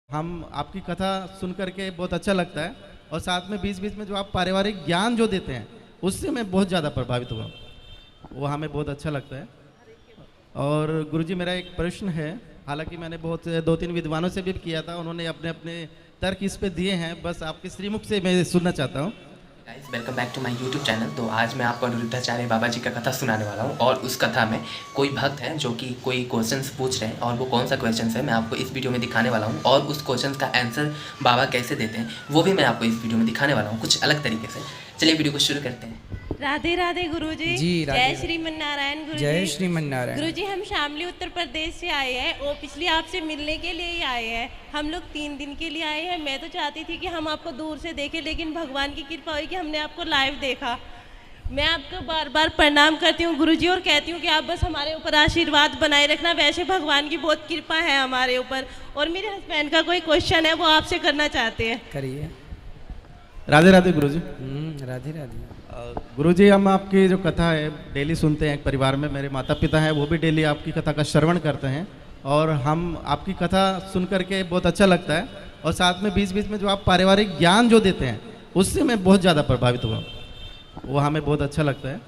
हम आपकी कथा सुन करके बहुत अच्छा लगता है और साथ में बीच बीच में जो आप पारिवारिक ज्ञान जो देते हैं उससे मैं बहुत ज़्यादा प्रभावित हुआ। वो हमें बहुत अच्छा लगता है। और गुरुजी मेरा एक प्रश्न है, हालांकि मैंने बहुत दो तीन विद्वानों से भी किया था, उन्होंने अपने अपने तर्क इस पे दिए हैं, बस आपके श्रीमुख से मैं सुनना चाहता हूँ। Guys welcome back to my YouTube channel. तो आज मैं आपको अनिरुद्धाचार्य बाबा जी का कथा सुनाने वाला हूँ और उस कथा में कोई भक्त हैं जो कि कोई क्वेश्चंस पूछ रहे हैं और वो कौन सा क्वेश्चंस है मैं आपको इस वीडियो में दिखाने वाला हूँ और उस क्वेश्चंस का आंसर बाबा कैसे देते हैं वो भी मैं आपको इस वीडियो में दिखाने वाला हूँ कुछ अलग तरीके से। चलिए वीडियो को शुरू करते हैं। राधे राधे गुरुजी। जी, राधे जय राधे। श्रीमन्नारायण गुरुजी। जय श्रीमन्नारायण। गुरुजी हम शामली उत्तर प्रदेश से आए हैं और पिछले आपसे मिलने के लिए ही आए हैं। हम लोग 3 दिन के लिए आए हैं। मैं तो चाहती थी कि हम आपको दूर से देखें, लेकिन भगवान की कृपा हुई कि हमने आपको लाइव देखा। मैं आपको बार बार प्रणाम करती हूँ गुरुजी और कहती हूँ कि आप बस हमारे ऊपर आशीर्वाद बनाए रखना। वैसे भगवान की बहुत कृपा है हमारे ऊपर। और मेरे हस्बैंड का कोई क्वेश्चन है वो आपसे करना चाहते हैं। करिए। राधे राधे गुरुजी। राधे राधे। गुरुजी हम आपकी जो कथा है डेली सुनते हैं। एक परिवार में मेरे माता पिता हैं, वो भी डेली आपकी कथा का श्रवण करते हैं और हम आपकी कथा सुन करके बहुत अच्छा लगता है और साथ में बीच बीच में जो आप पारिवारिक ज्ञान जो देते हैं उससे मैं बहुत ज़्यादा प्रभावित हुआ। वो हमें बहुत अच्छा लगता है।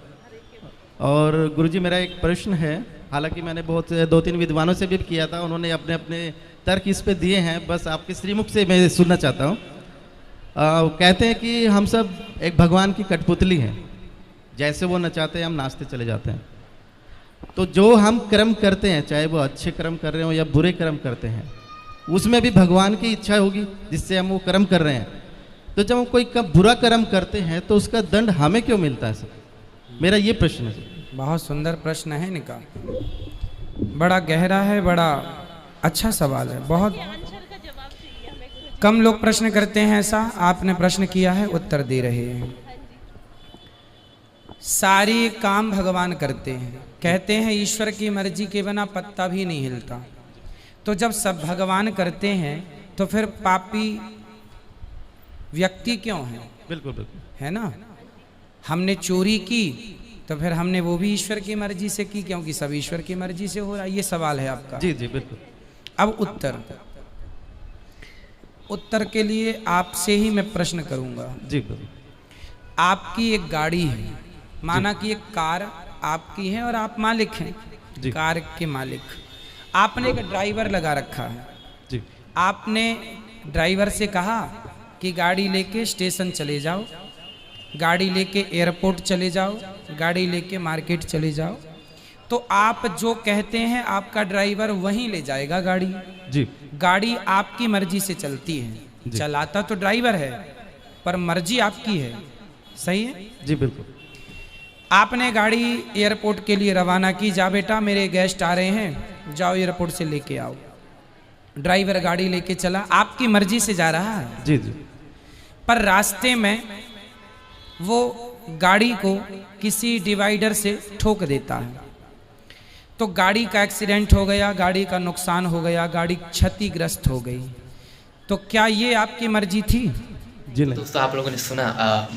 और गुरुजी मेरा एक प्रश्न है, हालांकि मैंने बहुत दो तीन विद्वानों से भी किया था, उन्होंने अपने अपने तर्क इस पे दिए हैं, बस आपके श्रीमुख से मैं सुनना चाहता हूँ। कहते हैं कि हम सब एक भगवान की कठपुतली हैं, जैसे वो नचाते हैं हम नाचते चले जाते हैं। तो जो हम कर्म करते हैं, चाहे वो अच्छे कर्म कर रहे हो या बुरे कर्म करते हैं, उसमें भी भगवान की इच्छा होगी जिससे हम वो कर्म कर रहे हैं। तो जब हम कोई बुरा कर्म करते हैं तो उसका दंड हमें क्यों मिलता है सर? मेरा ये प्रश्न है। बहुत सुंदर प्रश्न है इनका, बड़ा गहरा है, बड़ा अच्छा सवाल है। बहुत कम लोग प्रश्न करते हैं ऐसा। आपने प्रश्न किया है, उत्तर दे रहे हैं। सारे काम भगवान करते हैं। कहते हैं ईश्वर की मर्जी के बिना पत्ता भी नहीं हिलता। तो जब सब भगवान करते हैं तो फिर पापी व्यक्ति क्यों है? बिल्कुल बिल्कुल, है ना। हमने चोरी की तो फिर हमने वो भी ईश्वर की मर्जी से की, क्योंकि सब ईश्वर की मर्जी से हो रहा है। ये सवाल है आपका। जी जी बिल्कुल। अब उत्तर के लिए आपसे ही मैं प्रश्न करूंगा। जी बिल्कुल। आपकी एक गाड़ी है, माना कि एक कार आपकी है और आप मालिक हैं, कार के मालिक। आपने एक ड्राइवर लगा रखा है। जी। आपने ड्राइवर से कहा कि गाड़ी लेके स्टेशन चले जाओ, गाड़ी लेके एयरपोर्ट चले जाओ, गाड़ी लेके मार्केट चले जाओ। तो आप जो कहते हैं आपका ड्राइवर वहीं ले जाएगा गाड़ी। जी। गाड़ी आपकी मर्जी से चलती है। चलाता तो ड्राइवर है पर मर्जी आपकी है। सही है? जी बिल्कुल। आपने गाड़ी एयरपोर्ट के लिए रवाना की, जा बेटा मेरे गेस्ट आ रहे हैं, जाओ एयरपोर्ट से लेके आओ। ड्राइवर गाड़ी लेके चला, आपकी मर्जी से जा रहा है। जी जी। पर रास्ते में वो गाड़ी को किसी डिवाइडर से ठोक देता है, तो गाड़ी का एक्सीडेंट हो गया, गाड़ी का नुकसान हो गया, गाड़ी क्षतिग्रस्त हो गई। तो क्या ये आपकी मर्जी थी? जी नहीं। दोस्तों आप लोगों ने सुना,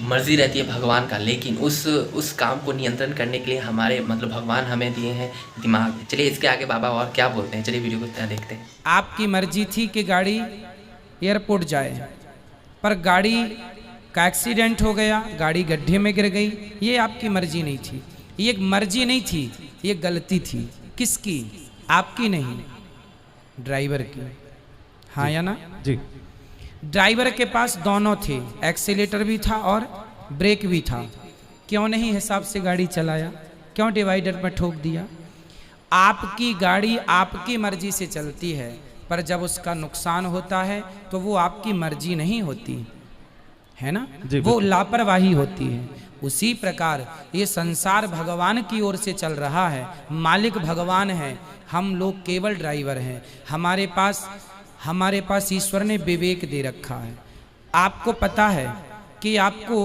मर्जी रहती है भगवान का, लेकिन उस काम को नियंत्रण करने के लिए हमारे भगवान हमें दिए हैं दिमाग। चलिए इसके आगे बाबा और क्या बोलते हैं, चलिए वीडियो को देखते हैं। आपकी मर्जी थी कि गाड़ी एयरपोर्ट जाए, पर गाड़ी का एक्सीडेंट हो गया, गाड़ी गड्ढे में गिर गई। ये आपकी मर्जी नहीं थी। ये एक मर्जी नहीं थी, ये गलती थी। किसकी? आपकी नहीं, ड्राइवर की। हाँ या ना? जी। ड्राइवर के पास दोनों थे, एक्सीलेटर भी था और ब्रेक भी था। क्यों नहीं हिसाब से गाड़ी चलाया? क्यों डिवाइडर पर ठोक दिया? आपकी गाड़ी आपकी मर्जी से चलती है, पर जब उसका नुकसान होता है तो वो आपकी मर्जी नहीं होती है ना, वो लापरवाही होती है। उसी प्रकार ये संसार भगवान की ओर से चल रहा है, मालिक भगवान है, हम लोग केवल ड्राइवर हैं। हमारे पास ईश्वर ने विवेक दे रखा है। आपको पता है कि आपको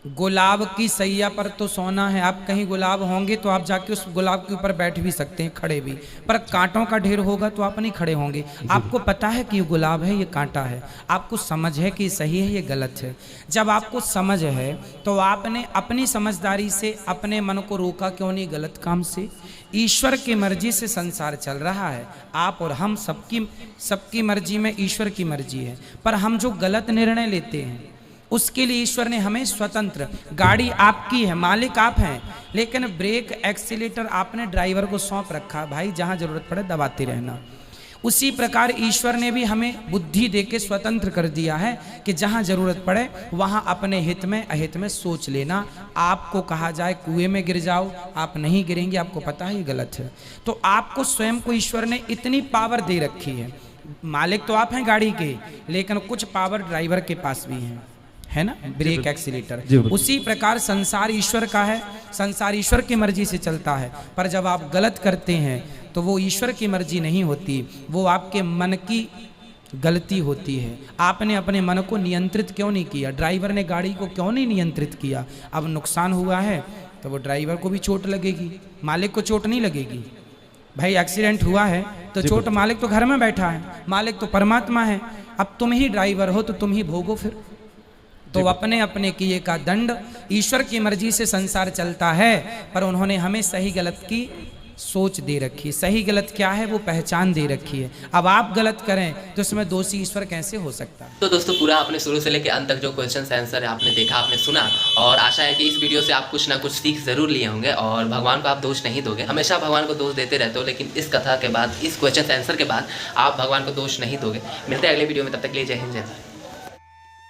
गुलाब की सैया पर तो सोना है। आप कहीं गुलाब होंगे तो आप जाके उस गुलाब के ऊपर बैठ भी सकते हैं, खड़े भी, पर कांटों का ढेर होगा तो आप नहीं खड़े होंगे। आपको पता है कि ये गुलाब है, ये कांटा है, आपको समझ है कि सही है, ये गलत है। जब आपको समझ है तो आपने अपनी समझदारी से अपने मन को रोका क्यों नहीं गलत काम से? ईश्वर की मर्जी से संसार चल रहा है, आप और हम सबकी मर्जी में ईश्वर की मर्जी है। पर हम जो गलत निर्णय लेते हैं उसके लिए ईश्वर ने हमें स्वतंत्र, गाड़ी आपकी है, मालिक आप हैं, लेकिन ब्रेक एक्सीलेटर आपने ड्राइवर को सौंप रखा, भाई जहां जरूरत पड़े दबाते रहना। उसी प्रकार ईश्वर ने भी हमें बुद्धि देके स्वतंत्र कर दिया है कि जहां जरूरत पड़े वहां अपने हित में अहित में सोच लेना। आपको कहा जाए कुएं में गिर जाओ, आप नहीं गिरेंगे, आपको पता है ये गलत है। तो आपको स्वयं को ईश्वर ने इतनी पावर दे रखी है। मालिक तो आप हैं गाड़ी के, लेकिन कुछ पावर ड्राइवर के पास भी है ना, ब्रेक एक्सीलेटर। उसी प्रकार संसार ईश्वर का है, संसार ईश्वर की मर्जी से चलता है। पर जब आप गलत करते हैं तो वो ईश्वर की मर्जी नहीं होती, वो आपके मन की गलती होती है। आपने अपने मन को नियंत्रित क्यों नहीं किया? ड्राइवर ने गाड़ी को क्यों नहीं नियंत्रित किया? अब नुकसान हुआ है तो वो ड्राइवर को भी चोट लगेगी, मालिक को चोट नहीं लगेगी। भाई एक्सीडेंट हुआ है तो चोट, मालिक तो घर में बैठा है, मालिक तो परमात्मा है। अब तुम ही ड्राइवर हो तो तुम ही भोगो फिर। तो अपने अपने किए का दंड, ईश्वर की मर्जी से संसार चलता है, पर उन्होंने हमें सही गलत की सोच दे रखी है। सही गलत क्या है वो पहचान दे रखी है। अब आप गलत करें तो इसमें दोषी ईश्वर कैसे हो सकता है? तो दोस्तों पूरा आपने शुरू से लेकर अंत तक जो क्वेश्चन आंसर है आपने देखा, आपने सुना, और आशा है कि इस वीडियो से आप कुछ ना कुछ सीख जरूर लिए होंगे और भगवान को आप दोष नहीं दोगे। हमेशा भगवान को दोष देते रहते हो, लेकिन इस कथा के बाद, इस क्वेश्चन आंसर के बाद आप भगवान को दोष नहीं दोगे। मिलते हैं अगले वीडियो में, तब तक के लिए जय हिंद, जय भारत।